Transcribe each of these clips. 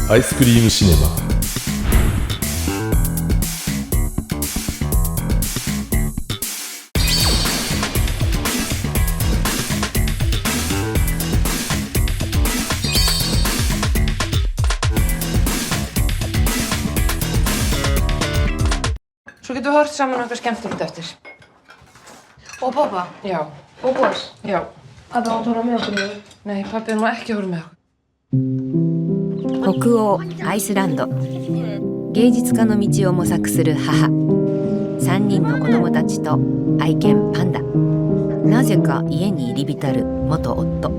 アイスクリームシネマ。Svo getum við hort saman okkar skemmtilegt eftir. Og pappa? Já. Og Boris? Já. Pappi átt að horfa með okkur í þau? Nei, pappi má ekki horfa með okkur. 北欧アイスランド、芸術家の道を模索する母、3人の子供たちと愛犬パンダ、なぜか家に入り浸る元夫。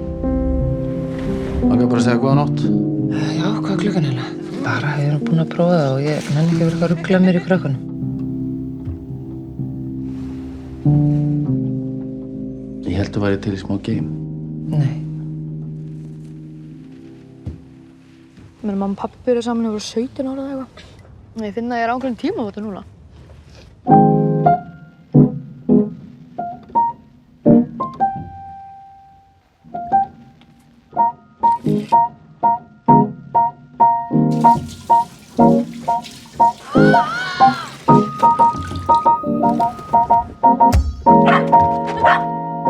Maður bara segja góða nótt. Já, hvað er klukkan hérna? Bara, ég er búin að prófa það og ég nenni ekki að vera eitthvað að rugla mér í krökkunum. Ég held að væri til í smá game. Nei. Mér mamma og pappi byrjuðu saman yfir 17 ára eða eitthvað. Ég finn að ég er ákveðin tíma á þetta núna.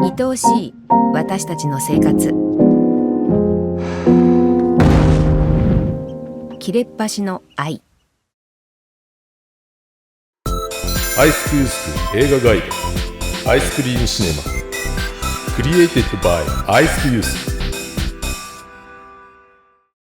愛おしい私たちの生活。切れっ端の愛。アイスクースク映画ガイドアイスクリームシネマ。クリエイテッドバイアイスクユース。